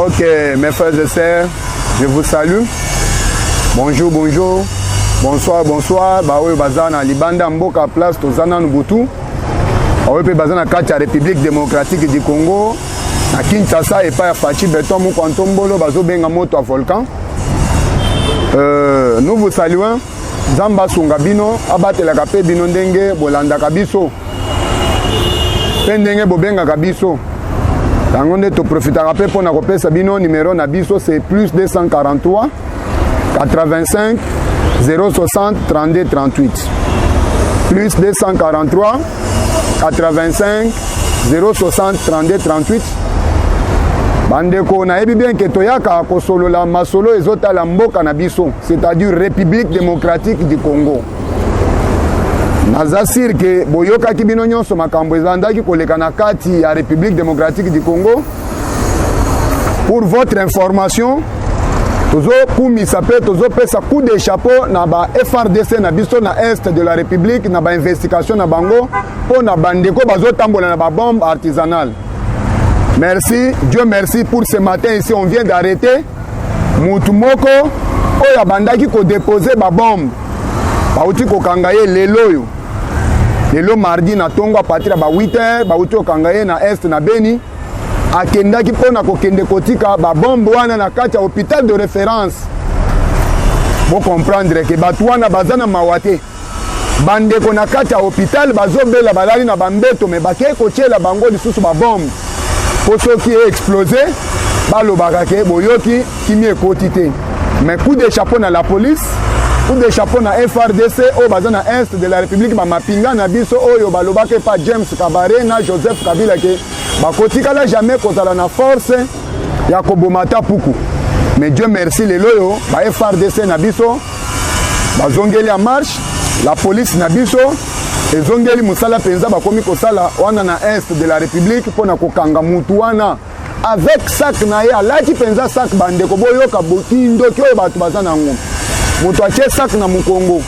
Ok, mes frères et sœurs, je vous salue. Bonjour, bonjour. Bonsoir, bonsoir. Baoui Bazana, Libanda Mboka Place, Tozana Nubutu. Baoui Bazana Katia, République démocratique du Congo. Na Kinshasa et pas Fachi Beton Moukantombolo, Bazo Bengamoto à Volcan. Nous vous saluons. Zamba Sungabino, Abate la Kapé Binondenge, Bolanda Kabiso. Pendenge Bobenga Kabiso. Tangonde to profita rapé pour na kopé Sabino numéro Nabiso c'est plus 243 85 060 32 38 plus 243 85 060 32 38 bandeko na yebi bien que toyaka ko solo la masolo ezota la mboka na biso c'est-à-dire République démocratique du Congo. Nazasir que boyoka kibino nyonso makambo ezandaki koleka na kati ya République démocratique du Congo. Pour votre information, tozo kumisa pe tozo pesa coup de chapeau na ba FRDC na biso na est de la République na ba investigation na bango po na bandeko bazo tambola na ba bombe artisanale. Merci, Dieu merci pour ce matin ici on vient d'arrêter Mutumoko oya bandaki ko déposer ba bombe. Bauti ko kangaye lelo yo. Lelo mardi na tongo a partir ba 8h bauti ko kangaye na est na Beni. Akendaki pona ko kende kotika ba bombe wana na kati ya hôpital de référence. Vous comprendre que batwana bazana mawate. Bande ko na kati ya hôpital bazobela balali na bambeto me bake ko tiela bango lisusu ba bombe. Poso qui est explosé, balobaka ke boyoki kimi ekotité. Mais coup de chapeau na la police. Coup de chapeau na FRDC au bazana est de la République ba mapinga na biso oyo balobake pa James Kabare na Joseph Kabila ke bakotika la jamais kozala na force ya kobomata puku. Mais Dieu merci les loyo ba FRDC na biso bazongeli en marche la police na biso ezongeli musala penza bakomi kosala wana na est de la République pona kokanga mutu wana avec sac na ya laki penza sac bandeko boyoka bokindo kyo batu bazana ngo. Mutu ache sac na mukongo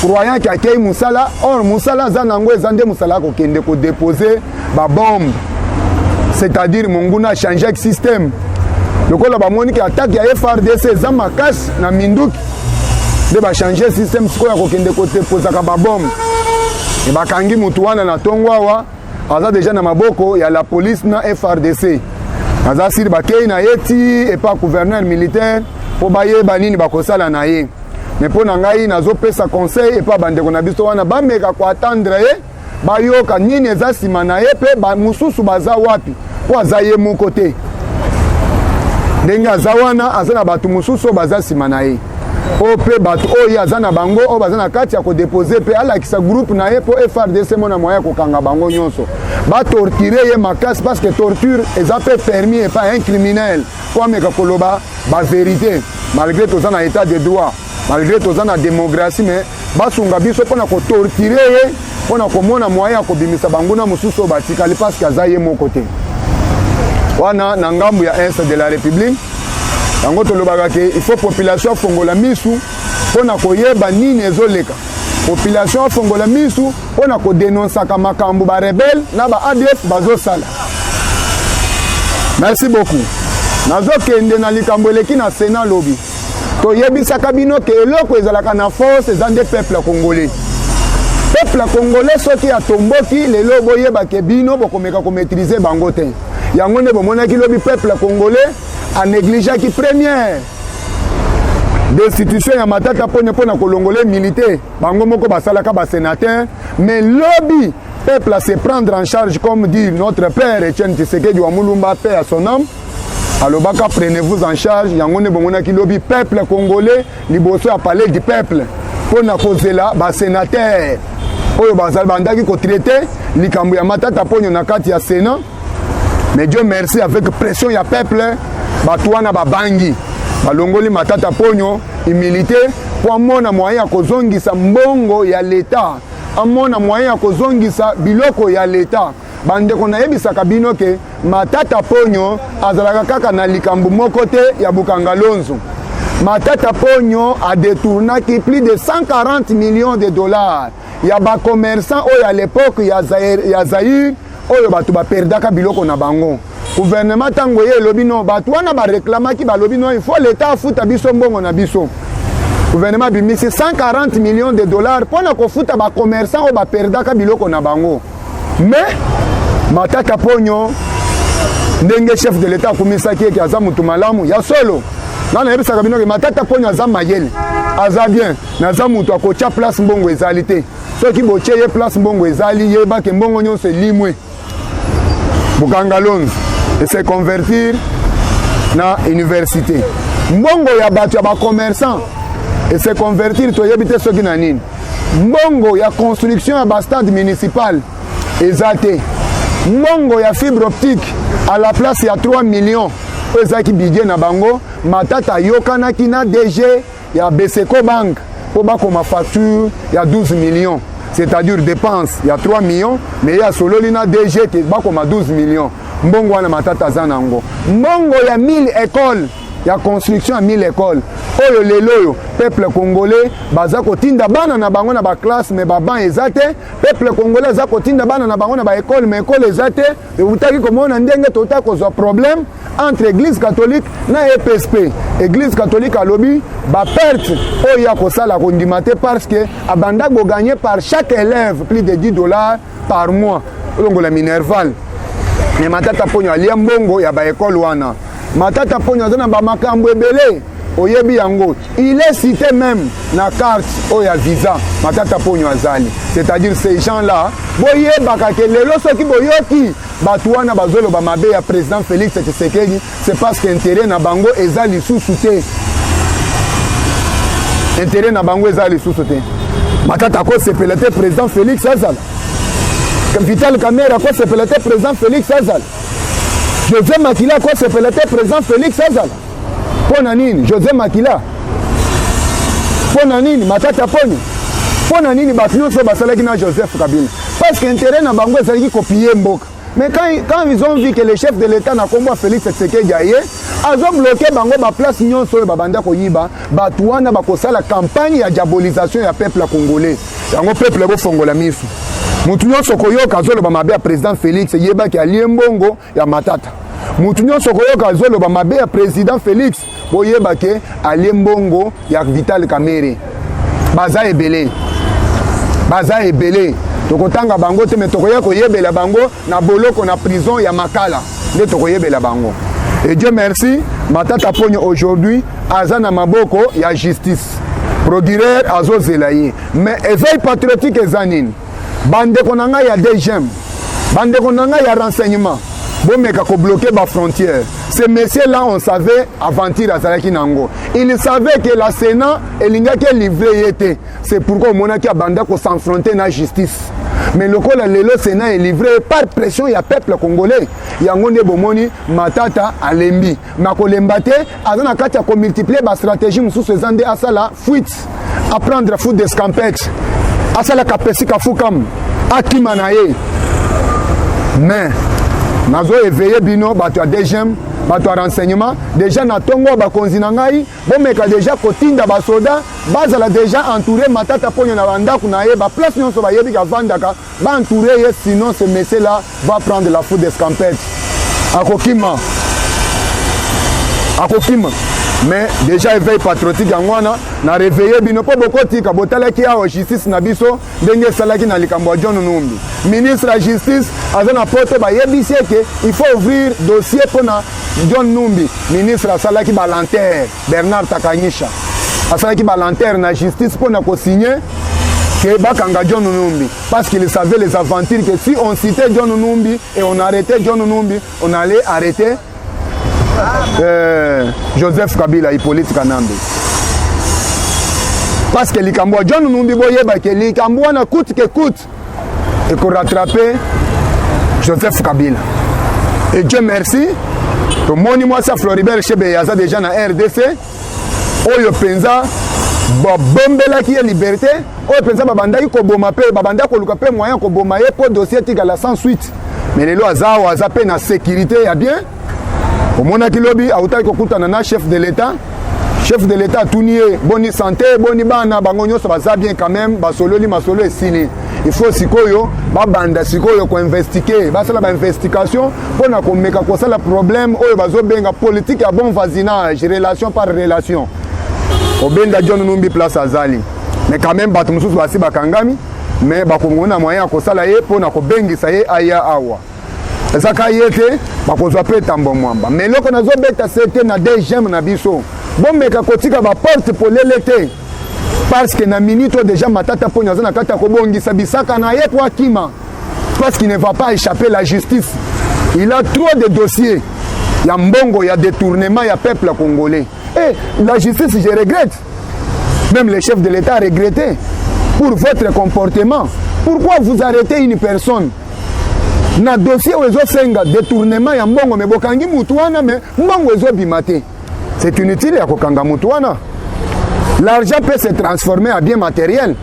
croyant qu'il y a musala or musala zanango ezande musala ko kende ko déposer ba bombe, c'est-à-dire monguna a changé le système lokola ba moni ki attaque ya FRDC zamakas na minduki de ba changer le système siko ya ko kende ko déposer ka ba bombe e ba kangi mutu wana na tongwawa aza déjà na maboko ya la police na FRDC aza sir ba kei na yeti et pas gouverneur militaire po ba ye banini ba kosala na ye. Mais pour nangai nazo pesa conseil et pas bande ko na biso wana ba meka ko attendre ba yoka nini eza sima na ye pe ba mususu baza wapi po azaye mu côté denga zawana azana batu mususu baza sima na ye o pe batu o ya zana bango o bazana kati ya ko déposer pe ala kisa groupe na ye po FRDC mona moya ko kanga bango nyonso ba torturer ye makas parce que torture eza pe permis et pas un criminel ko meka koloba ba vérité malgré tout ça na état de droit. Malgré tout ça na démocratie mais basunga biso pona ko torturer pona ko mona moya ko bimisa banguna mususu batikali parce que azaye mon côté wana na ngambu ya est de la République yango tolobaka ke il faut population fongola misu pona ko yeba nini ezoleka population fongola misu pona ko dénoncer ka makambu ba rebelle na ba ADF bazosala. Merci beaucoup. Nazo kende na likambo eleki na Sénat lobby to yebisaka bino ke eloko ezalaka na force ezande peuple congolais. Peuple congolais soki atomboki lelo boyeba ke bino bokomeka ko maîtriser bango te. Yango ne bomonaki lobi peuple congolais a négligé ki première destitution ya matata pona kolongole militaire bango moko basalaka ba sénateur mais lobby peuple à se prendre en charge, comme dit notre père Etienne Tshisekedi wa Mulumba, paix à son âme. Alors, prenez-vous en charge. Yangone Bomona qui lobby peuple congolais, liboso a parlé du peuple. Pour na cause là, sénateur. Oyo bazal bandaki ko traiter likambo ya matata ponyo na kati ya Sénat. Mais Dieu merci, avec pression ya peuple, batuana babangi. Balongoli matata ponyo, humilité, pour amona moyen ya kozongisa mbongo ya l'État. Amona moyen ya kozongisa biloko ya l'État. Bande kona yebisaka bino ke matata ponyo azalaka kaka na likambo moko te ya Bukangalonzo. Matata ponyo a détourné plus de 140 millions de dollars. Il y a des commerçants à l'époque, il y a Zaïre, il y a perdaka biloko na bango. Gouvernement tangoye lobino batu wana ba réclama ki ba lobino il faut l'état futa biso mbongo na biso. Gouvernement bimisi 140 millions de dollars pour na ko futa ba commerçant o ba perdaka biloko na bango. Mais matata ponyo ndenge chef de l'état kumisaki ki aza mutu malamu ya solo. Nana yebisaka bino ke matata ponyo aza mayele. Aza bien, naza mutu akocha place mbongo ezali te. Ceux qui boche ye place mbongo ezali yeba ke mbongo nyonso limwe. Bukangalonzo et se convertir na université. Mbongo ya batu ya ba commerçant et se convertir to yebite soki na nini. Mbongo ya construction ya ba stade municipal ezate. Mbongo ya fibre optique à la place ya 3 millions. Ezaki budget na bango matata yokana kina DG ya Beseko Bank pour ma facture il y a 12 millions. C'est-à-dire dépenses, il y a 3 millions, mais il y a solo lina DG qui est comme 12 millions. Mbongo wana matata zanango. Mbongo il y a 1000 écoles, il y a construction à 1000 écoles. Oyo lelo peuple congolais baza kotinda bana na bango na ba classe mais ba ban ezate, peuple congolais za kotinda bana na bango na ba école mais école ezate, et vous taki komona ndenge tota ko zo problème entre église catholique na EPSP. Église catholique à lobby ba perte oya ko sala ko ndimate parce que abanda go gagner par chaque élève plus de 10 dollars par mois. Longo la Minerval. Mais matata ponyo alia mbongo ya ba école wana. Matata ponyo zana ba makambo ebele. Oyebi yango. Il est cité même na carte oya visa. Matata ponyo azali. C'est-à-dire ces gens-là, boye bakake lelo soki boyoki batuana bazolo ba mabe ya président Félix Tshisekedi, c'est parce que intérêt na bango ezali sous-souté. Intérêt na bango ezali sous-souté. Matata ko sepelete président Félix Azal. Vital Kamerhe ko sepelete président Félix Azal. José Makila ko sepelete président Félix Azal. Pona nini José Makila? Pona nini matata ponyo? Pona nini batino so basalaki na Joseph Kabila? Parce que intérêt na bango ezali copier mboka. Mais quand ils ont vu que le chef de l'État na kombo Félix Tshisekedi aye, azo bloqué bango ba place nyonso ba banda ko yiba, batuana ba kosala campagne ya diabolisation ya peuple congolais. Yango peuple bo fongola misu. Mutu nyonso koyoka azolo ba mabe ya président Félix yeba ki alie mbongo ya matata. Mutu nyonso koyoka azolo ba mabe ya président Félix boyeba ke alie mbongo ya Vital Kamerhe. Baza ebele. Baza ebele. Tokotanga bango te mais tokoya koyebela bango na boloko na prison ya Makala. Nde tokoyebela bango. Et Dieu merci, matata ponyo aujourd'hui azana maboko ya justice. Procureur azozelaye. Mais éveil patriotique ezanine. Bande konanga ya DGM. Bande konanga ya renseignement. Bomeka ko bloquer ba frontière. Ces messieurs-là, on savait aventure azalaki nango. Ils savaient que la Sénat elingaki livré était. C'est pourquoi monaki abanda ko s'enfronter na justice. Mais le col le Sénat est livré par pression ya peuple congolais. Yango nde bomoni matata alembi. Makolembate azana kati ya ko multiplier ba stratégie mususu ezande asala fuite. À prendre foot d'escampette. Asala kapesi kafukam. Akima na ye. Mais nazo éveillé bino bato ya DGM, bato ya renseignement, déjà na tongo bakonzi na ngai, bomeka déjà kotinda ba soda, bazala déjà entouré matata ponyo na bandako na ye, ba place nyonso ba yebi ka vandaka, ba entouré ye sinon ce monsieur là va prendre la foudre d'escampette. Akokima. Mais déjà éveil patriotique ngwana na réveiller bino po bokotika botalaki ya justice na biso ndenge salaki na likambo John Numbi. Ministre de la justice azana poto ba yebisi ke il faut ouvrir dossier pona John Numbi. Ministre asalaki balanter Bernard Takanyisha. Asalaki balanter na justice pona ko signer que bakanga John Numbi parce qu'il savait les aventures que si on citait John Numbi et on arrêtait John Numbi, on allait arrêter Joseph Kabila, Hippolyte Kanambe. Parce que likambo John Numbi boyeba que likambo na coûte que coûte et qu'on rattraper Joseph Kabila. Et Dieu merci, tout le monde moi ça Floribert Chebe yaza déjà na RDC. Oyo penza ba bombela ki liberté, oyo penza babanda ko boma pe babanda ko luka pe moyen ko boma ye pour dossier tigala sans suite. Mais lelo azawa azape na sécurité ya bien. Au mona kilobi auta ko kutana na chef de l'État. Chef de l'État tournier boni santé boni bana bangonyo so baza bien quand même basolo li masolo esili. Il faut sikoyo babanda sikoyo ko investiguer basala ba investigation pona ko meka ko sala problème oyo bazo benga politique ya bon voisinage relation par relation. Obenda John Numbi place azali. Mais quand même bato mususu basi bakangami mais bakongona moyen ko sala ye pona ko bengisa ye aya awa. Ezaka yete bakozwa pe tambo mwamba. Mais loko nazo beta c'était na des j'aime na biso. Bon meka kotika ba porte pour l'été. Parce que na minute déjà matata ponya zana kata ko bongisa bisaka na ye kwa kima. Parce qu'il ne va pas échapper la justice. Il a trop de dossiers. Il y a mbongo, il y a détournement, il y a peuple congolais. Et la justice, je regrette. Même le chef de l'État a regretté pour votre comportement. Pourquoi vous arrêtez une personne? Na dossier où ils senga détournement ya mbongo me bokangi mutuana me mbongo ezo bimate. C'est inutile ya kokanga mutuana. L'argent peut se transformer en bien matériel.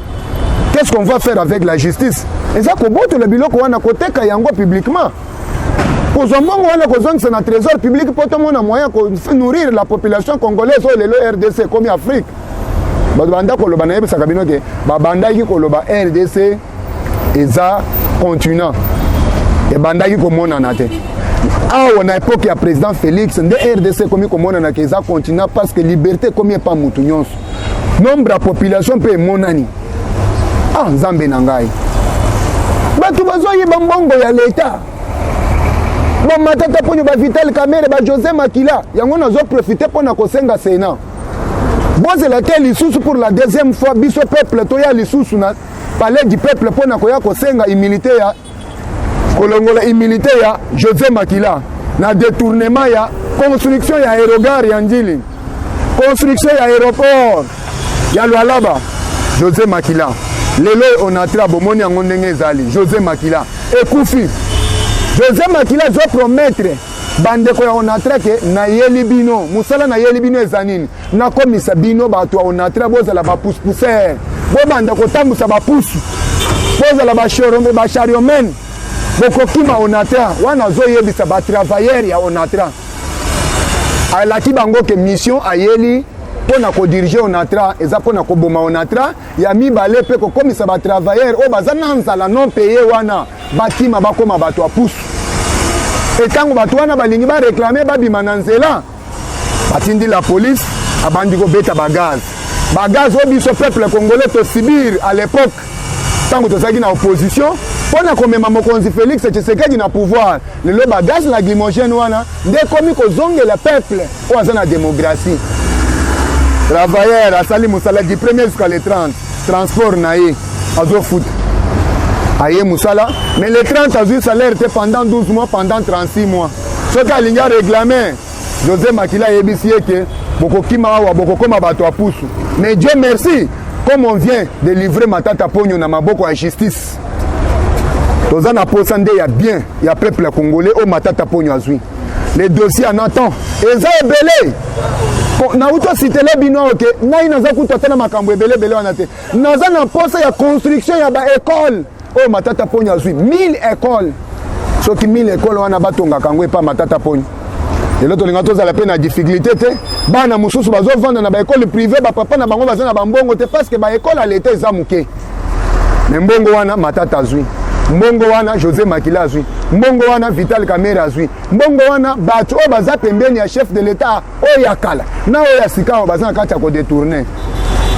Qu'est-ce qu'on va faire avec la justice? Et ça ko boto le biloko wana koteka yango publiquement. C'est un trésor public pour tout le monde moyen de nourrir la population congolaise ou le RDC comme Afrique. Banda koloba na yebisa kabino ke babanda ki koloba RDC eza continent. Et banda ki komona na te. Ah on a époque ya président Félix de RDC comme komona na ke eza continent parce que liberté comme pas mutu nyonso. Nombre de population pe monani. Ah Nzambe na ngai. Batu bazo yeba mbongo ya l'État. Bon matata ponyo ba Vital Kamerhe ba José Makila yango nazo profiter pona kosenga Sénat. Boze la telle lisusu pour la deuxième fois biso peuple to ya lisusu na palais du peuple pona koya kosenga immunité ya kolongola immunité ya José Makila na détournement ya construction ya aérogare ya Njili. Construction ya aéroport ya Lualaba José Makila. Lelo on a tra bomoni yango ndenge ezali José Makila ekufi. José Makila doit promettre bandeko ya onatra ke na yeli bino musala na yeli bino ezanini na komisa bino bato onatra boza la ba pousse pousser bo bandeko tambusa ba pousse boza la ba chorombe ba chariomen boko kima onatra wana zo yebisa ba travailleur ya onatra ala ki bango ke mission ayeli pona ko diriger onatra eza pona ko boma onatra ya mibale pe ko komisa ba travailleur o bazana nzala non payé wana bakima bakoma bato a pousse. Et quand on va réclamer Babimananzela, atindi la police, abandi ko beta bagaz. Bagaz obi ce peuple congolais to Sibir à l'époque. Tant que tu na opposition, pona ko mema mokonzi Félix Tshisekedi na pouvoir. Le bagaz la glimogène wana, dès komi ko zonge le peuple, o azana démocratie. Travailleur a sali musala du 1er jusqu'à le 30. Transport naïe, azo foot. Aïe Moussala, mais les 30 a eu salaire pendant 12 mois, pendant 36 mois. Ce qu'a l'ingé réclamé, José Makila Yebisiye que Bokokima wa Bokokoma bato a pousse. Mais Dieu merci, comme on vient de livrer Matata Pogno na maboko à justice. Tozana posande ya bien, ya peuple congolais au Matata Pogno azui. Les dossiers en attend. Et ça est belé. Na uto sitele bino ke na inaza kutotana makambo ebele bele wana te. Naza na posa ya construction ya ba école. Oh Matata Pogno azui 1000 écoles. Soki 1000 écoles wana batonga kangwe pa Matata Pogno. Et l'autre linga toza la peine à difficulté te. Bana mususu bazo vendre na ba école privée ba papa na bango baza na bambongo te parce que ba école à l'état ezamuke. Mais mbongo wana Matata azui. Mbongo wana José Makila azui. Mbongo wana Vital Kamerhe azui. Mbongo wana bato o baza pembeni ya chef de l'état o yakala. Na o ya sika baza na kati ya ko détourner.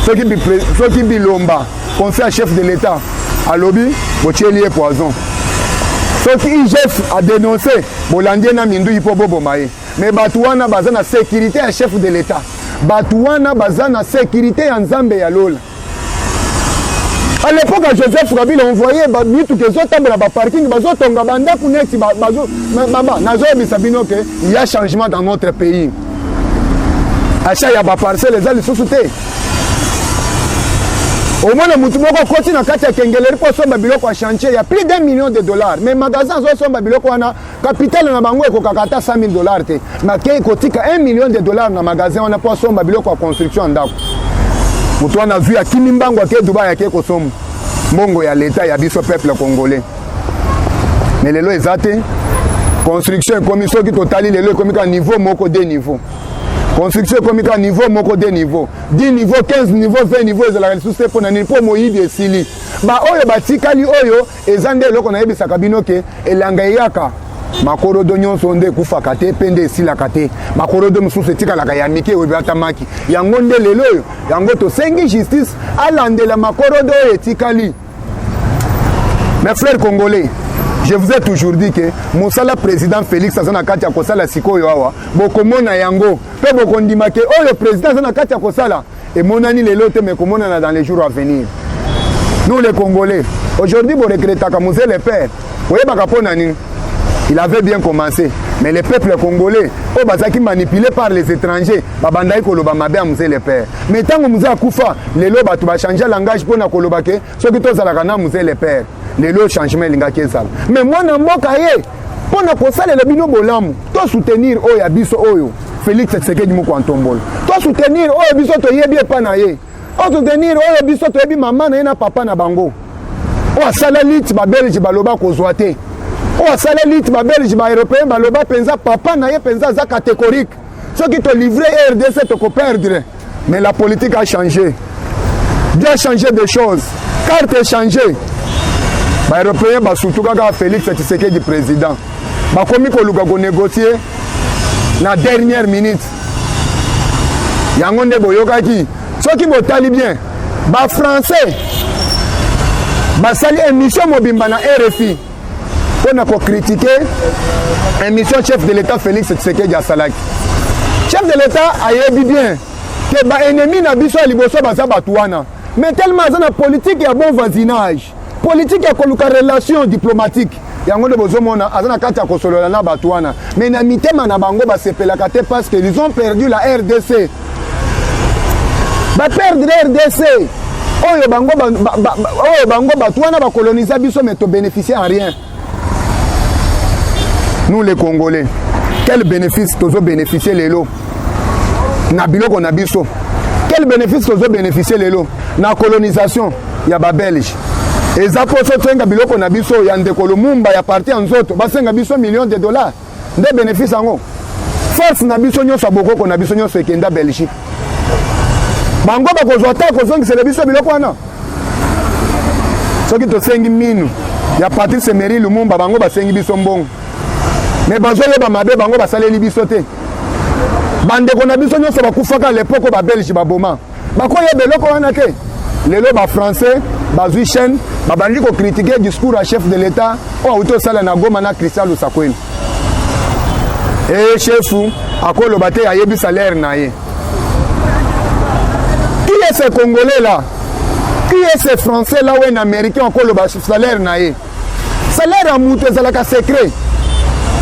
Soki bilomba conseil chef de l'état alobi botieli e poison. Soki IGF a dénoncé bolandie na mindu ipo bobo maye. Mais bato wana baza na sécurité ya chef de l'état. Bato wana baza na sécurité ya Nzambe ya lola. À l'époque, Joseph Kabila envoyé bitu que zo tabla ba parking bazo tonga banda kuneti bazo nazo bisabino que il y a changement dans notre pays. Achat ya ba parcelle les ali sous-souté. Au moins le mutu moko koti na kati ya kengeleri po somba biloko a chantier, il y a plus d'1 million de dollars. Mais magasin zo somba biloko wana capital na bango eko kakata 100 000 dollars te. Ma ke kotika 1 million de dollars na magasin wana po somba biloko a construction ndako. Mutu wana vu ya kimimbango ke Dubai ke ko somba. Mongo ya l'état ya biso peuple congolais. Mais lelo ezate construction commission qui totali lelo comme ka niveau moko de niveau. Construction comme ka niveau moko de niveau. 10 niveaux, 15 niveaux, 20 niveaux ezala ressources pour na nipo moyibi esili. Ba oyo batikali oyo ezande loko na yebisa kabino ke elanga yaka. Makorodo nyonso nde kufaka te pende esilaka te makorodo mosusu etikalaka ya mike oyo atamaki yango nde lelo oyo yango tosengi justice alandela makorodo oyo etikali. Mes frères congolais, je vous ai toujours dit que mosala président Félix aza na kati ya kosala sikoyo awa bokomona yango pe bokondima ke oyo président aza na kati ya kosala emonani lelo te mais komonana dans les jours à venir. Nous les Congolais aujourd'hui bo regrettaka Mzee le père oyebaka pona nini. Il avait bien commencé, mais le peuple congolais, au bazaki manipulé par les étrangers, babandai koloba mabe a Mzee le père. Mais tant que Mzee akufa, les loba tu vas changer langage pour na koloba ke, ceux qui tous alakana Mzee le père, les lo changement linga kezal. Mais moi na mboka ye, pour na kosala le bino bolamu, to soutenir oyo abiso oyo, Félix Tshisekedi mu kwantombolo. To soutenir oyo biso to yebi pa na ye. O soutenir oyo biso to yebi maman na ye na papa na bango. O asala lit ba belge baloba kozwa te. O asala lit ba belge ba européen baloba penza papa na ye penza za catégorique. Ceux qui te livré RDC te ko perdre. Mais la politique a changé. Dieu a changé des choses. Carte est changée. Ba européen ba surtout kaka Félix Tshisekedi président. Ba komi ko luka ko négocier na dernière minute. Yango nde boyokaki. Ceux qui botali bien ba français ba sali émission mobimba na RFI. On a critiqué l'émission chef de l'État Félix Tshisekedi Asalaki. Chef de l'État a yebi bien que ba ennemi na biso liboso baza batuana. Mais tellement dans la politique il y a bon voisinage. Politique ya koluka relation diplomatique. Yango de bozomona azana kati ya kosolola na batuana. Mais na mitema na bango ba sepelaka te parce que ils ont perdu la RDC. Ba perdre RDC. Oyo bango batuana ba coloniser biso mais to bénéficier en rien. Nous les Congolais, quel bénéfice tozo bénéficier les lots? Na biloko na biso. Quel bénéfice tozo bénéficier les lots? Na colonisation ya ba belge. Ezapo so tsenga biloko na biso ya ndeko Lumumba ya parti en zoto, ba senga biso millions de dollars. Nde bénéfice ango. Force na biso nyonso bokoko na biso nyonso ekenda Belgique. Bango ba kozwa ta kozongi sele biso biloko wana. Soki to sengi minu ya Patrice Emery Lumumba bango ba sengi biso mbongo. Mais bazoye ba mabe bango basaleli biso te. Bande ko na biso nyonso bakufaka à l'époque ba belge ba boma. Bakoye beloko wana te. Lelo ba français bazui chaîne ba bandi ko critiquer discours à chef de l'état o auto sala na Goma na Christian Lusakweli. Chef akolo bate ayebi salaire na ye. Qui est ce Congolais là? Qui est ce Français là ou un Américain akolo ba salaire na ye? Salaire a muté zalaka secret.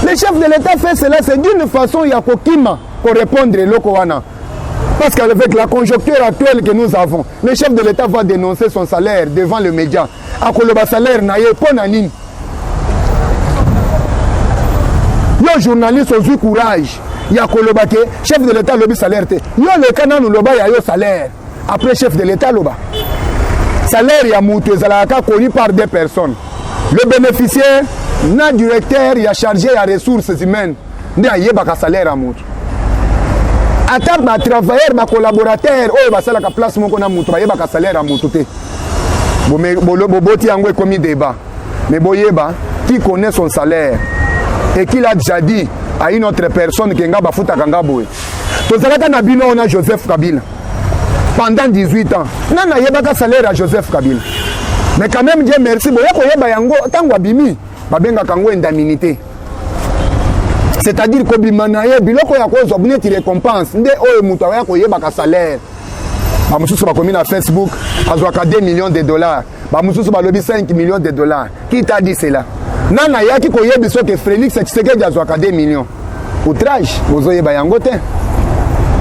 Le chef de l'État fait cela, c'est d'une façon il y a Kokima pour répondre l'Okowana. Parce qu'avec la conjoncture actuelle que nous avons, le chef de l'État va dénoncer son salaire devant le média. A koloba salaire na ye ponanine. Yo journaliste ont eu courage. Il y a koloba ke chef de l'État lobi salaire te. Yo le kana nous loba ya yo salaire. Après chef de l'État loba. Salaire ya mutu ezalaka connu par des personnes. Le bénéficiaire na directeur ya chargé ya ressources humaines nde ayebaka salaire à mutu. Ata ba travailleur ba collaborateur oyo basalaka place moko na mutu bayebaka salaire à mutu te. Boti yango ekomi débat. Mais boyeba qui connaît son salaire et qui l'a déjà dit à une autre personne que nga bafutaka nga boye. Tozalaka na bino na Joseph Kabila pendant 18 ans. Nana yebaka salaire à Joseph Kabila. Mais quand même Dieu merci boya koyeba yango tango abimi babenga kango indemnité. C'est-à-dire que bimana ye biloko ya kozwa buneti récompense nde oyo mutu ya koyeba ka salaire. bamususu bakomi na Facebook azwaka 2 millions de dollars, bamususu balobi 5 millions de dollars. Qui t'a dit cela? Nana yaki koyebi soki Félix Tshisekedi azwaka 2 millions. Outrage bozoyeba yango te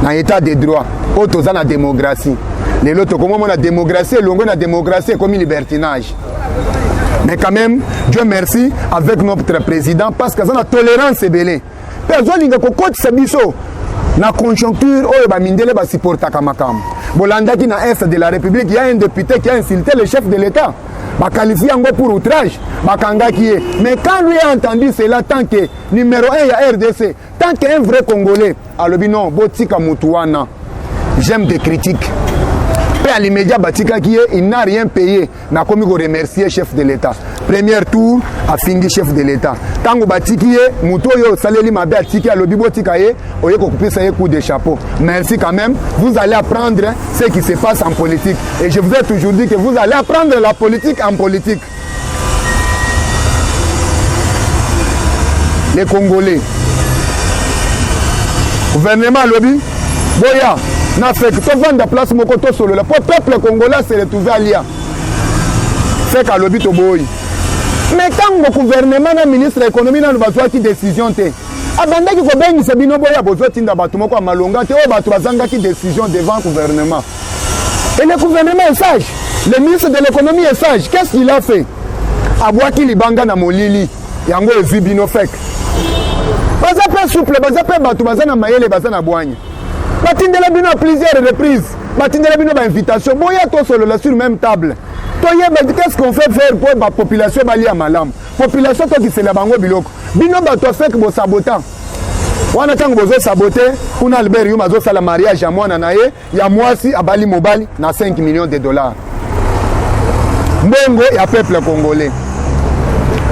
na état de droit oyo toza na démocratie. Lelo tokomoma na démocratie elongo na démocratie comme libertinage. Mais quand même, Dieu merci avec notre président parce que ça a tolérance ebele. Personne linga kokotisa biso na conjoncture oyo ba mindele ba supportaka makambo. Bolanda qui na est de la République, il y a un député qui a insulté le chef de l'État. Ba qualifié yango pour outrage, ba kanga qui est. Mais quand lui a entendu cela tant que numéro 1 il y a RDC, tant qu'un vrai Congolais, alobi non, botika mutuana. J'aime des critiques. À l'immédiat, il n'a rien payé. N'a commis remercier le chef de l'État. Premier tour, a fini chef de l'État. Tant que Batikiye, Moutoyo, Saleli Mabe, Atiki, Alobibo Tikaye, Oye Kokupé, ça y est coup de chapeau. Merci quand même. Vous allez apprendre ce qui se passe en politique. Et je vous ai toujours dit que vous allez apprendre la politique en politique. Les Congolais. Gouvernement Lobby, Boya. Na fait que tu vends la place mokoto solo le peuple congolais se retrouve à l'IA. Fait qu'à l'obit au boy. Mais quand le gouvernement na ministre de l'économie n'a pas besoin de décision té. Abanda qui faut bien se bino boya besoin tinda batu moko malonga té o batu bazanga qui décision devant gouvernement. Et le gouvernement est sage. Le ministre de l'économie est sage. Qu'est-ce qu'il a fait? Abwaki libanga na molili. Yango ezwi bino fek. Baza pe souple, baza pe batu baza na mayele baza na boigne. Batindela bino à plusieurs reprises. Batindela bino ba invitation. Boya to solo la sur même table. Toye ba qu'est-ce qu'on fait faire pour la population bali à malam. Population to qui c'est la bango biloko. Bino ba to fait que bo sabotant. Wana tango bozo saboter, kuna Albert Yuma zo sala mariage ya mwana na ye, ya mwasi abali mobali na 5 millions de dollars. Mbongo ya peuple congolais.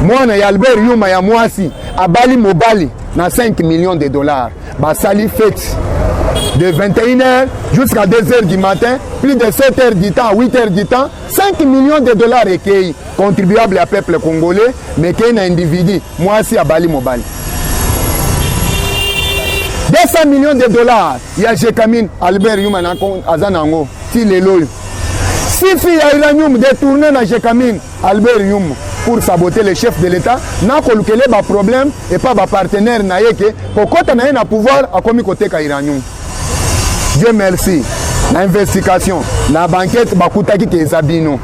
Mwana ya Albert Yuma ya mwasi abali mobali na 5 millions de dollars. Ba sali fête de 21h jusqu'à 2h du matin, plus de 7h du temps, 8h du temps, 5 millions de dollars recueillis, contribuables à peuple congolais, mais qu'il y a un individu, moi aussi à Bali Mobali. 200 millions de dollars, il y a Jekamine, Albert Yuman, Azanango, Tileloy. 6 filles à Iranium détournées dans Jekamine, Albert Yum, pour saboter le chef de l'État, n'a calculé pas problème et pas de partenaire, pour qu'on ait un pouvoir à commis côté Iranium. Dieu merci. L'investigation, la banquette, bakutaki ke zabino.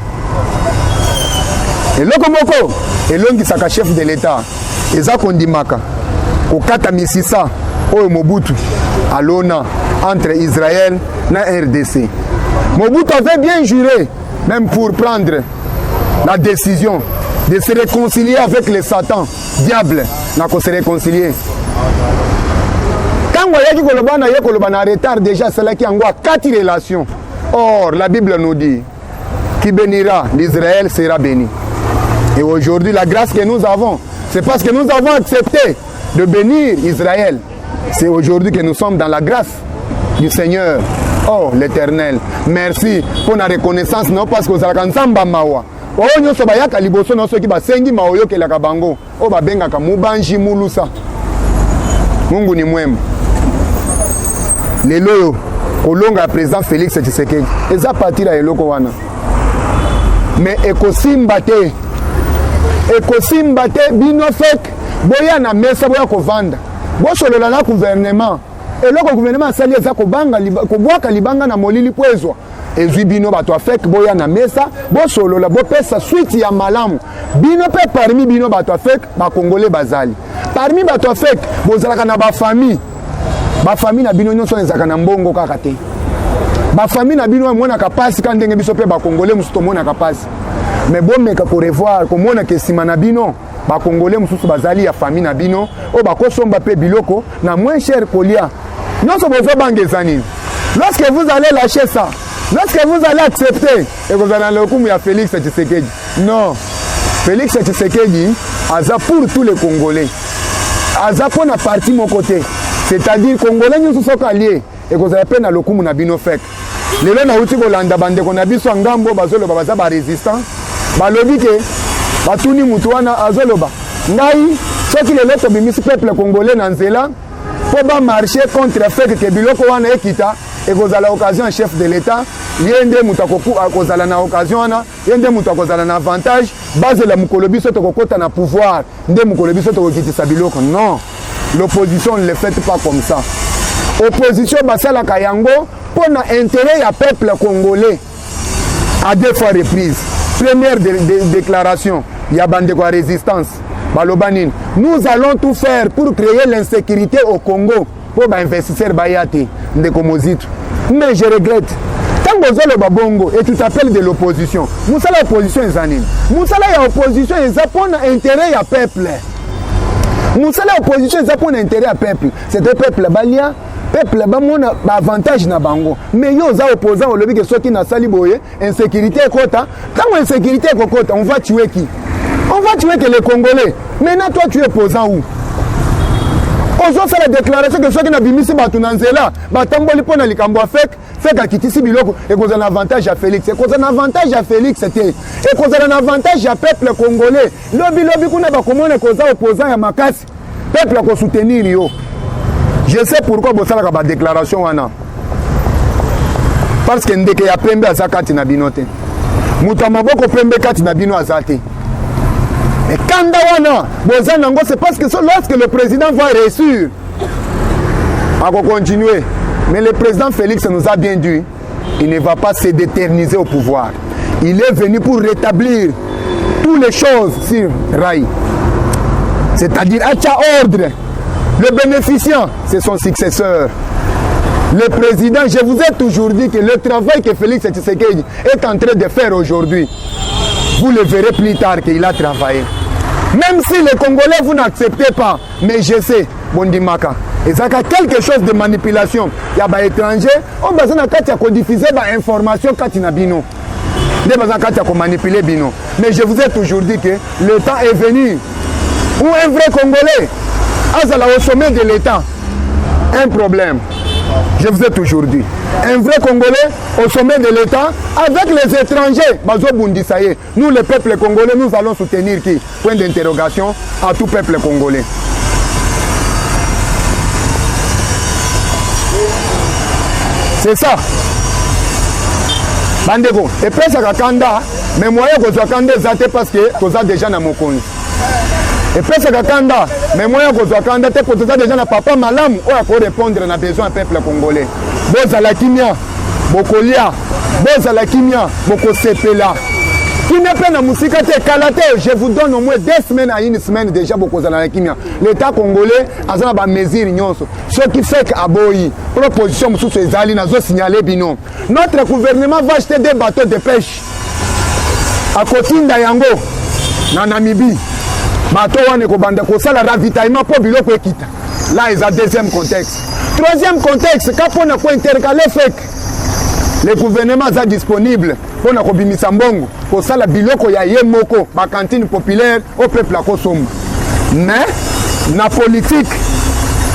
Et lokomoko, et l'ongi saka chef de l'État, eza kondimaka, au kata misisa, au Mobutu, à l'ONA, entre Israël et RDC. Mobutu avait bien juré, même pour prendre la décision de se réconcilier avec les Satan, diable, n'a qu'on se réconcilier. Quand on a retard déjà, c'est là qu'il y a 4 relations. Or, la Bible nous dit qui bénira l'Israël sera béni. Et aujourd'hui, la grâce que nous avons, c'est parce que nous avons accepté de bénir Israël. C'est aujourd'hui que nous sommes dans la grâce du Seigneur. Oh, l'Éternel. Merci pour la reconnaissance, non parce que vous avez ensemble mawa. Oh, nous sommes à liboso, nous sommes à sengi maoyo ke la kabango. Oh, babenga kamubanji mulusa. Mungu ni mwema. Lelo kolonga président Félix Tshisekedi eza parti la eloko wana mais ekosimbate bino fek boya na mesa boya kovanda bosolola na gouvernement eloko gouvernement sali eza kobanga kobwaka libanga na molili poezwa ezwi bino bato afek boya na mesa bosolola bopesa suite ya malamu bino pe parmi bino bato afek bakongole bazali parmi bato afek bozalaka na bafamille ba famille na bino nyonso ezaka na mbongo kaka te ba famille na bino mona kapasi ka ndenge biso pe ba congolais mususu mona kapasi mais bon meka ko revoir ko mona ke sima na bino ba congolais mususu bazali ya famille na bino o ba kosomba pe biloko na moins cher kolia nyonso bozo bangezani. Lorsque vous allez lâcher ça, lorsque vous allez accepter et vous allez le coup ya Félix Tshisekedi, non, Félix Tshisekedi aza pour tous les Congolais, aza pour na parti mon côté. C'est-à-dire Congolais nous sommes alliés et que vous avez peine à l'okumu na bino fek. Les gens na uti kolanda bande ko na biso ngambo bazolo baza ba résistant. Balobi ke batuni mutu wana azoloba. Ngai soki le loto bimisi peuple congolais na nzela pour ba marcher contre fek ke biloko wana ekita et vous avez l'occasion chef de l'État yende mutakoku akozala na occasion na yende mutakozala na avantage base la mukolo biso to kokota na pouvoir nde mukolo biso to kokitisa biloko. Non, l'opposition ne le fait pas comme ça. Opposition basala kayango pour na intérêt ya peuple congolais à deux fois reprises. Première déclaration, ya bande kwa résistance balobanine. Nous allons tout faire pour créer l'insécurité au Congo pour ba investisseurs bayate ndeko mozito. Mais je regrette. Tant que le babongo et tu t'appelles de l'opposition. Moussala opposition est anine. Moussala ya opposition est pour intérêt ya peuple. Moussala opposition est pour intérêt ya peuple. C'est un peuple balia. Peuple ba mona ba avantage na bango. Mais yo za opposant au lobby que ceux qui na sali boye insécurité kota. Quand insécurité kota, on va tuer qui? On va tuer que les Congolais. Maintenant toi tu es opposant où? Ozo fait la déclaration que ceux qui na bimisi batunanzela, batamboli pona likambo fait ka kitisi biloko et cause un avantage à Félix. Et cause un avantage à Félix c'était et cause un avantage à peuple congolais. Lobby kuna ba komona cause opposant ya makasi. Peuple ko soutenir yo. Je sais pourquoi vous avez une déclaration. Parce que ndeke ya pembe aza kati na binote. Mutamaboko pembe kati na bino azate. Et kanda wana, bozanango c'est parce que lorsque le président va réussir, on va continuer. Mais le président Félix nous a bien dit, il ne va pas se déterniser au pouvoir. Il est venu pour rétablir toutes les choses sur rail. C'est-à-dire à ordre. Le bénéficiant, c'est son successeur. Le président, je vous ai toujours dit que le travail que Félix Tshisekedi est en train de faire aujourd'hui, vous le verrez plus tard qu'il a travaillé. Même si les Congolais, vous n'acceptez pas, mais je sais, Bondimaka, et ça a quelque chose de manipulation. Il y a des étrangers, on a besoin de diffuser des informations quand il y a bino. Il y a besoin de manipuler bino. Mais je vous ai toujours dit que le temps est venu où un vrai Congolais, au sommet de l'État, un problème. Je vous ai toujours dit. Un vrai Congolais au sommet de l'État, avec les étrangers, nous, le peuple congolais, nous allons soutenir qui? Point d'interrogation à tout peuple congolais. C'est ça. Bandeko, et puis ça Kanda, mais moi je suis Kanda parce que tu as déjà dans mon compte. Et puis ça Kanda, mais moi je suis Kanda parce que tu as déjà na papa malam pour répondre à besoin du peuple congolais. Boza la kimia, bokolia, boza la kimia, bokosepela. Qui n'est pas dans musique kalate, je vous donne au moins 2 semaines à 1 semaine déjà beaucoup dans la kimia. L'État congolais a des mesures nyonso. Ce qui fait que aboyi, proposition sous ces alliés n'a pas signalé bino. Notre gouvernement va acheter des bateaux de pêche. À côté d'Ayango, na Namibie, bateau wane ko banda ko sala ravitaillement pour biloko ekita. Là, il y a un deuxième contexte. Troisième contexte, quand on a quoi intercaler fait le gouvernement est disponible pour na kobimisa mbongo ko sala biloko ya yemoko ba cantine populaire au peuple la kosomba. Mais na politique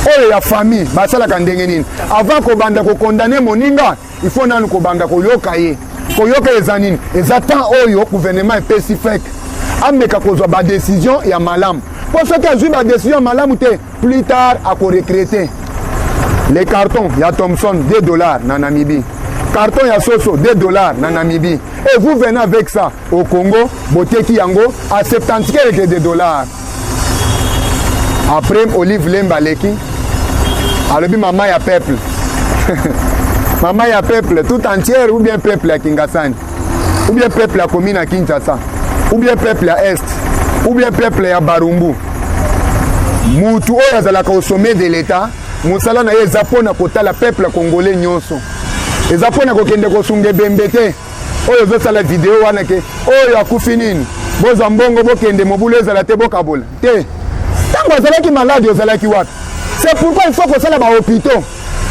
oyo ya famille ba sala kandenge nini avant ko banda ko condamner moninga il faut nanu ko banda ko yoka ye ko yoka ezanini ezatan oyo gouvernement spécifique ameka ko zo ba décision ya malam pour ceux qui ont ba décision malam te plus tard à ko recruter les cartons ya Thomson $2 na Namibie. Carton ya Soso $2 na Namibie. Et vous venez avec ça au Congo, Boteki Yango à 70 $. Après Olive Lembaleki, alobi mama ya peuple. Mama ya peuple tout entière ou bien peuple à Kingasani, ou bien peuple à commune à Kinshasa, ou bien peuple à Est, ou bien peuple à Barumbu. Mutu oyo azalaka au sommet de l'État, musala na ye zapona kotala peuple congolais nyonso. Et ça pour kokende kosunge bembete oyo zosala vidéo wana ke oyo akufi nini boza mbongo bokende mobulu ezala te bokabola te tango azalaki malade ozalaki wapi. C'est pourquoi il faut kosala ba hôpitaux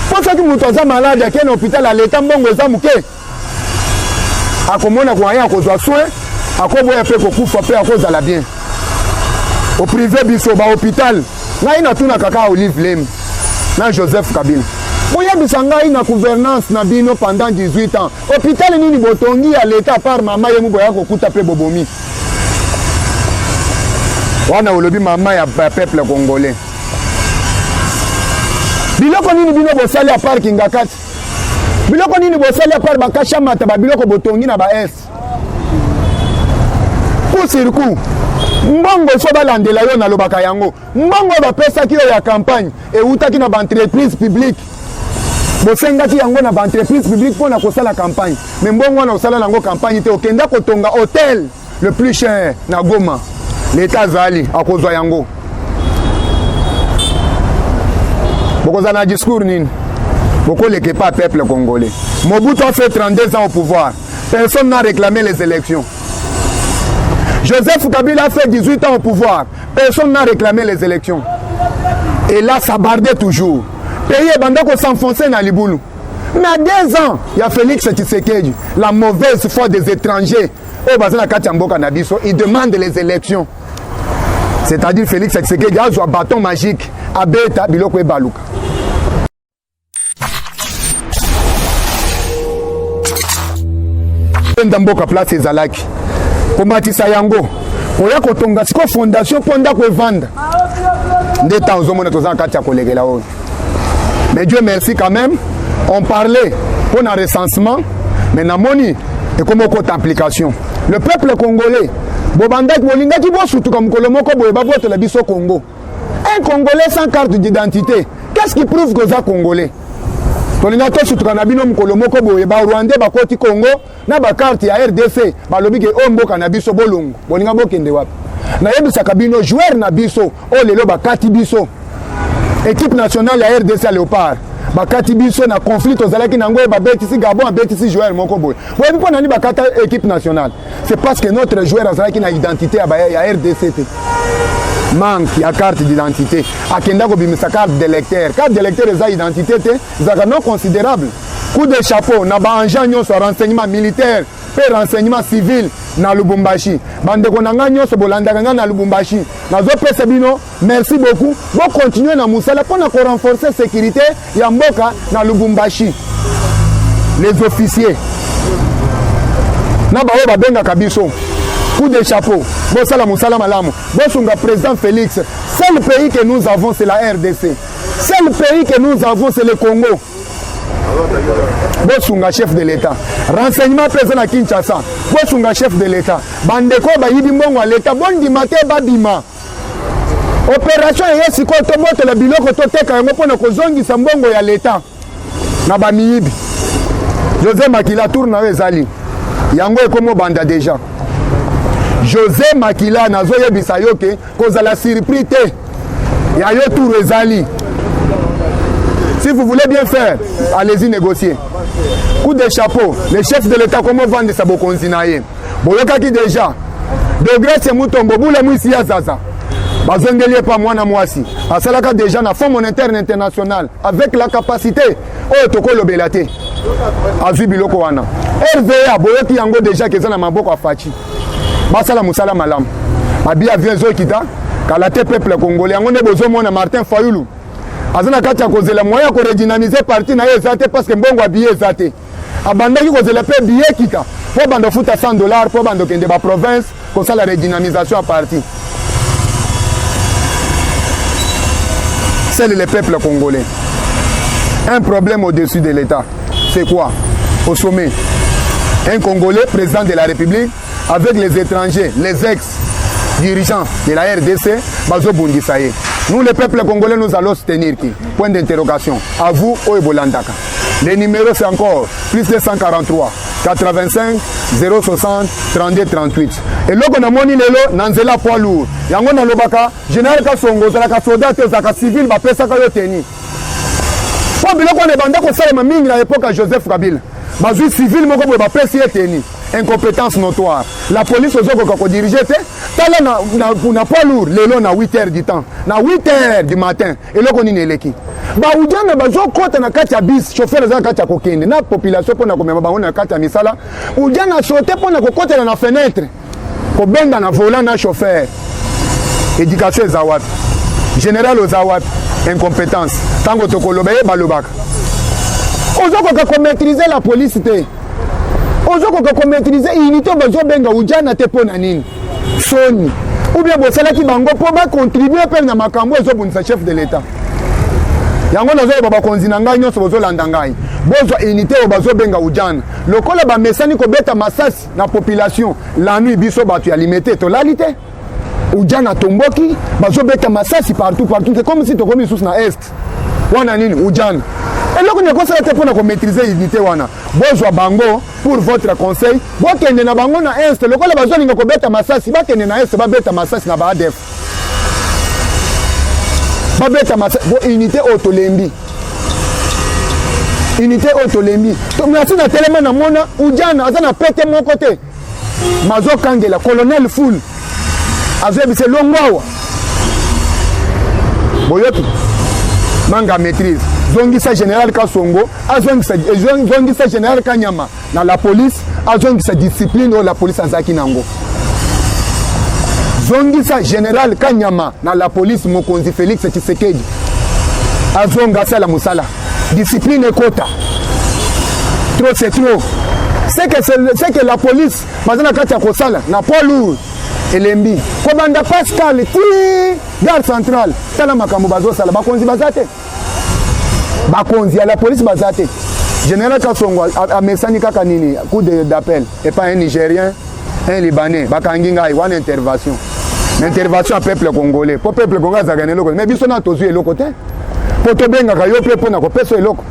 pour ceux qui mutu aza malade akende hôpital à l'état mbongo eza muke akomona kwa ya kozwa soin akoboya pe kokufa pe akozala bien au privé biso ba hôpital ngai natuna kaka Olive Lem na Joseph Kabila. Moya bisanga ina gouvernance na bino pendant 18 ans. Hôpital nini botongi à l'état par mama yemu boya kokuta pe bobomi. Wana olobi mama ya peuple congolais. Biloko nini bino bosali à part kingakati. biloko nini bosala par bakasha mata ba biloko botongi na ba S pour circuit mbongo so balandela yo na lobaka yango mbongo bapesaki yo ya campagne eutaki na ba entreprise publique bosengaki yango na ba entreprise publique pour na kosala campagne mais mbongo wana osala nango campagne te okenda kotonga hôtel le plus cher na Goma l'état zali akozwa yango bokoza na discours nini bokoleke pas peuple congolais. Mobutu a fait 32 ans au pouvoir, personne n'a réclamé les élections. Joseph Kabila a fait 18 ans au pouvoir, personne n'a réclamé les élections. Et là ça bardait toujours. Pays bandako s'enfoncer dans Liboulou. Mais à 2 ans, il y a Félix Tshisekedi, la mauvaise foi des étrangers. Il demande les élections. C'est-à-dire Félix Tshisekedi a un bâton magique à Beta Biloko et Baluka. Ndamboka place ezalaki. Komatisa yango. Oya kotonga siko fondation ponda ko vendre. Ndeta ozomona tozana kati ya kolegela oyo. Mais Dieu merci quand même, on parlait pour un recensement, mais namoni et comme autre application. Le peuple congolais, Bobandak Bolinga qui voit surtout comme Kolomoko Boeba vote la biso Congo. Un Congolais sans carte d'identité, qu'est-ce qui prouve que ça Congolais? Tolinga to surtout kanabino Kolomoko Boeba Rwandais bakoti Congo na ba carte ya RDC, ba lobi ke ombo kanabiso bolongo. Bolinga bokende wapi? Na yebi sakabino joueur na biso, o lelo bakati biso. Équipe nationale ya RDC Léopard bakati biso na conflit ozalaki nango ba betisi Gabon betisi joueur moko boy boy mpo nani bakata équipe nationale c'est parce que notre joueur azalaki na identité ya RDC manque ya carte d'identité akenda ko bimisa carte d'électeur eza identité te zaka non considérable coup de chapeau na ba agent nyonso renseignement militaire pe renseignement civil na Lubumbashi bandeko nanga nyonso bolandaka nga na Lubumbashi nazo pesa bino merci beaucoup bo continuer na musala pona ko renforcer sécurité ya mboka na Lubumbashi les officiers na ba o babenga kabiso coup de chapeau bo sala musala malamu bo sunga président Félix seul pays que nous avons c'est la RDC seul pays que nous avons c'est le Congo. Bosunga chef de l'État. Renseignement présent à Kinshasa. Bosunga chef de l'État. Bandeko ba yidi mbongo à l'État. Bondi mate badima. Opération yesi ko to moto la biloko to teka yango pona ko zongisa mbongo ya l'État. Na ba miyibi. José Makila tourne na ezali. Yango ekomo banda déjà. José Makila nazo yebisa yoke kozala surpris te. Ya yo tour ezali. Si vous voulez bien faire, allez-y négocier. Coup de chapeau, le chef de l'État, comment vendre sa bokonzinaye? Boyoka qui déjà, de Grèce et Moutombo, boule mouissi à Zaza. Bazengelier pas moi na moisi. Asalaka déjà na Fonds monétaire international, avec la capacité, oh toko lobelate. Azu biloko wana. RVA, boyoki yango déjà que ça na maboko afachi. Basala musala malam. Abi avion zo kita, kalate peuple congolais, yango ne bozo mona Martin Fayoulou. Azana kati ya kozela moya ko redynamiser parti na ezate parce que mbongo abiye ezate abandaki kozela pe billet kita po bando futa $100 po bando kende ba province ko sala redynamisation à parti. C'est le peuple congolais. Un problème au-dessus de l'État. C'est quoi? Au sommet, un Congolais président de la République avec les étrangers, les ex-dirigeants de la RDC, bazo bundisaye. Nous, le peuple congolais, nous allons soutenir qui? Point d'interrogation. À vous, Oebolandaka. Les numéros, c'est encore plus de 143, 85, 060, 32, 38. Et là, on a moni lelo, nanzela poids lourd. Yango na lobaka, général Kasongo, zalaka soldat, zalaka civil, ba pesa ka yo teni. Po biloko on est banda ko sala mingi à l'époque à Joseph Kabila. Bazui civil moko bo ba pesa yo teni. Incompétence notoire. La police ozoko ko diriger te. Tala na poids lourd, lelo na 8h du temps. Na 8h du matin. Et là on ineleki. Ba ujana bazo kota na kati ya bis, chauffeur za kati ya kokende. Na population pona komema ba na kati ya misala. Ujana sauter pona kokota na fenêtre. Ko benda na volant na chauffeur. Éducation za wapi? Général za wapi? Incompétence. Tango tokoloba balobaka. Ozoko ko maîtriser la police te. Ozoko ko maîtriser unité bazo benga ujana te pona nini? Soni. Ou bien bosalaki bango po ba contribuer pe na makambo ezobunisa chef de l'État. Yango nazo baba konzina ngai nyonso bozolanda ngai. bozwa unité o bazo benga ujana lokola ba mesani ko beta masasi na population la nuit biso batu ya limité to lalité ujana tomboki bazo beta masasi partout c'est comme si to komi sous na est wana nini ujana eloko ne ko sala te pona ko maîtriser unité wana bozwa bango pour votre conseil bokende na bango na est lokola bazo linga ko beta masasi bakende na est ba beta masasi na ba ADF ba beta masasi bo unité autolembi unité autolembi to merci na telema na mona ujana aza na pete mon côté mazo kangela colonel full azo bise longwawa boyoto manga maîtrise zongisa général Kasongo zongisa général Kanyama na la police azongisa discipline o la police azaki nango zongisa général Kanyama na la police Mokonzi Félix Tshisekedi azonga sala musala discipline kota trop c'est trop c'est que la police bazana kata kosala na poids lourd elembi ko banda Pascal ti gare centrale tala makambo bazo sala bakonzi bazate bakonzi ya la police bazate général Kasongo a mesani kaka nini coup d'appel et pas un Nigérien un Libanais bakangi ngai wana intervention à peuple congolais pour peuple congolais zagane loko mais biso na tozu eloko te poto benga ka yo pe pona ko peso eloko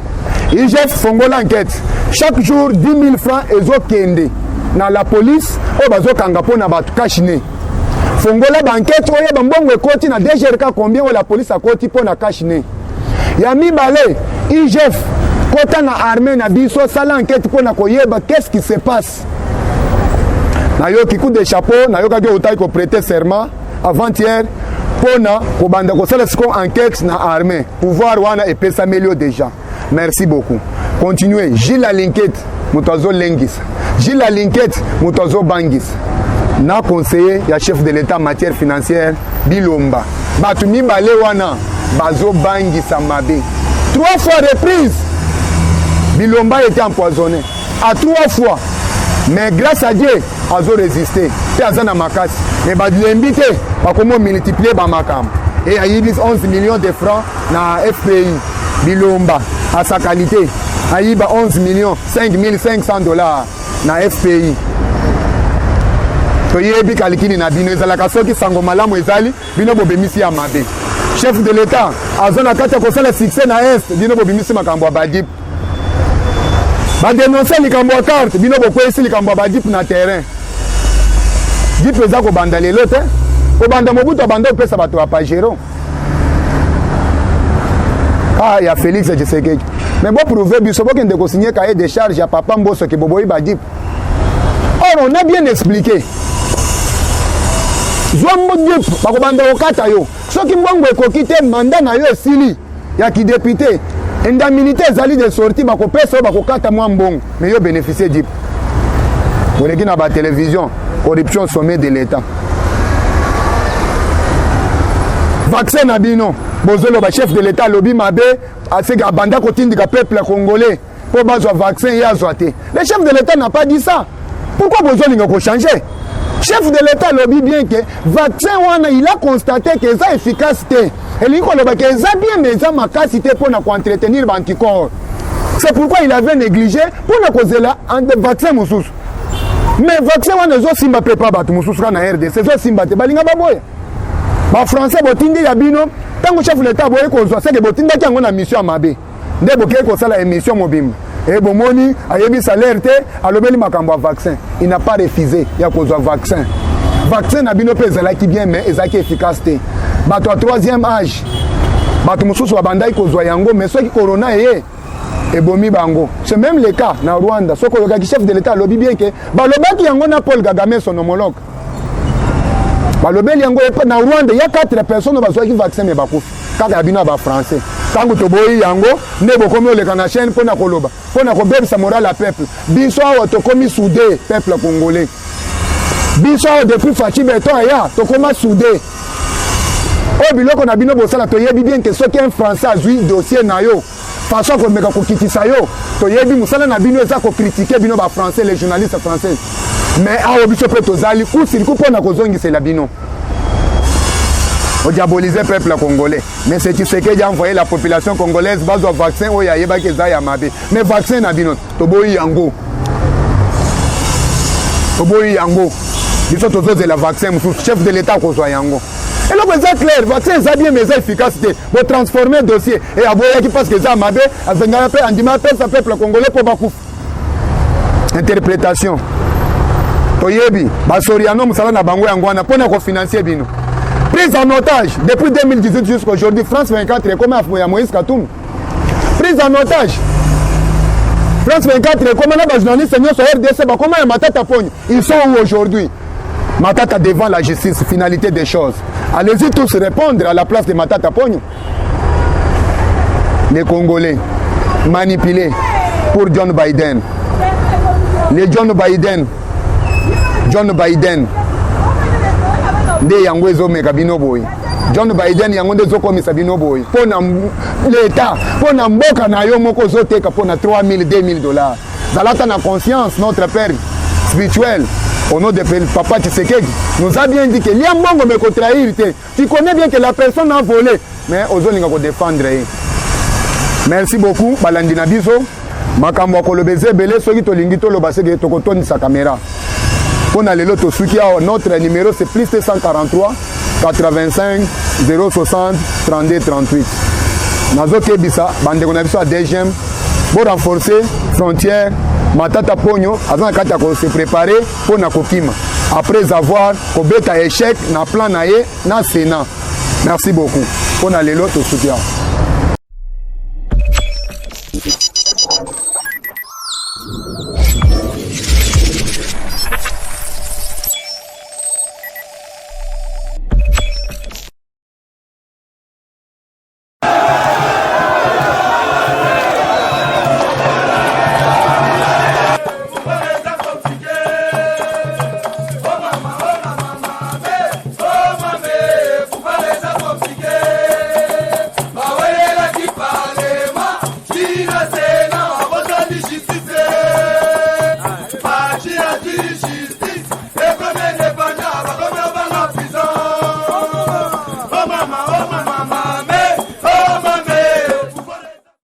IGF fongola enquête chaque jour 10 000 francs ezokende na la police o bazokanga pona batu kashine fongola banquête oyo bambongo ekoti na DGRK combien o la police akoti pona kashine ya mibale IGF kota na armée na biso sala enquête pona koyeba qu'est-ce qui se passe na yo ki coup de chapeau na yo ka otai ko prêter serment avant-hier pona ko banda ko sala siko enquête na armée pouvoir wana et pesa melio déjà merci beaucoup continuez Gilles Linkette Mutozo Lengis Gilles Linkette Mutozo Bangis na conseiller ya chef de l'état en matière financière Bilomba batu mibale wana bazo bangisa mabe 3 fois reprise Bilomba était empoisonné à 3 fois mais grâce à Dieu azo résister te azana makasi mais balembi te bakomo multiplier ba makam et ayibi 11 millions de francs na FPI Bilomba à sa qualité ayiba 11 millions 5500 dollars na FPI to yebi kalikini na bino ezalaka soki sango malamu ezali bino bobemisi ya mabe chef de l'état azona kata kosala succès na est bino bobimisi makambo badip ba dénoncer likambo ya carte bino bokwesi likambo ya badip na terrain dip eza ko banda lelo te ko banda mobutu banda opesa bato ya pajero ya Félix Tshisekedi mais bon prouver biso bokende ko signer cahier de charge ya papa Mboso ke boboyi badip or on a bien expliqué Zombo dip bako banda okata yo soki mbongo ekoki te mandat na yo esili ya ki député indemnité ezali de sortie bako pesa bako kata mwa mbongo mais yo bénéficier dip boleki na ba télévision corruption sommet de l'état vaccin na bino bozolo ba chef de l'état lobby mabe aseka banda kotindika peuple congolais pour bazwa vaccin ya zoate le chef de l'état n'a pas dit ça pourquoi bozolinga ko changer chef de l'état lobby bien que vaccin wana il a constaté que ça efficacité et lui ko loba que ça bien mais ça makasité pour na entretenir anticorps c'est pourquoi il avait négligé pour na kozela un vaccin mususu mais vaccin wana zo simba pepa batu mususu na RDC zo simba te balinga baboya ba français botindi ya bino tango chef de l'état boye kozwa c'est que botinda ki yango na mission mabe nde boke ko sala émission mobimba et bomoni ayebi salaire te alobeli makambo ya vaccin il n'a pas refusé ya kozwa vaccin na bino pe ezalaki bien mais ezalaki efficace te bato ya 3e âge bato mususu babandaki kozwa yango mais soki corona eye ebomi bango c'est même le cas na Rwanda soko yokaki chef de l'état alobi bien que balobaki yango na Paul Kagame son homologue balobeli yango na Rwanda ya 4 personnes bazwaki vaccin mais bakufi kaka bino ba français tango toboyi yango ne bokomi oleka na chaîne pona koloba pona kobebisa moral à peuple biso awa tokomi soudé peuple congolais biso awa depuis Fachi Beton ya tokoma soudé o biloko na bino bosala toyebi bien que soki un français azwi dossier na yo façon komeka kokitisa yo toyebi musala na bino eza kocritiquer bino ba français les journalistes français mais awa biso pe tozali kusiri kupona kozongisela bino on diabolise le peuple congolais. Mais c'est qui a envoyé la population congolaise base au vaccin où il y a des yamabe. Mais vaccin n'a bien toboyi yango. Toboyi yango. Ils sont tous les vaccins, chef de l'État qu'on soit yango. Et là, c'est clair, le vaccin est bien, mais efficacité. Pour transformer le dossier. Et à qui passe que ça a mabé, à venir à faire, ça peuple congolais pour Bakouf. Interprétation. Toyebi, Basoriano, Moussala Nabango Yangwana, pour nous financer bino. Prise en otage, depuis 2018 jusqu'à aujourd'hui, France 24, comment a Moïse Katoum? Prise en otage. France 24, comment les journalistes sur RDC, comment les Matata Pogno? Ils sont où aujourd'hui? Matata devant la justice, finalité des choses. Allez-y tous répondre à la place de Matata Pogno. Les Congolais manipulés pour John Biden. Les John Biden. De yango ezomeka bino boy. John Biden yango ndezokomisa bino boy. Pona l'État, pona mboka na yo moko zoteka pona 3000 $2000. Zalata na conscience notre père spirituel au nom de Papa Tshisekedi nous a bien dit que liambongo me trahir. Tu connais bien que la personne a volé mais ozolinga ko défendre. Merci beaucoup balandi na biso. Makambo kolobeze belé soki tolingi to loba seke tokotoni sa caméra. Pour aller l'autre notre numéro c'est plus 143 85 060 32 38. Nazo kebisa bande kona biso a deuxième pour renforcer frontière Matata Pogno avant kata ko se préparer pour na kokima après avoir kobeta échec na plan naé na Sénat. Merci beaucoup. Pour aller l'autre soutien.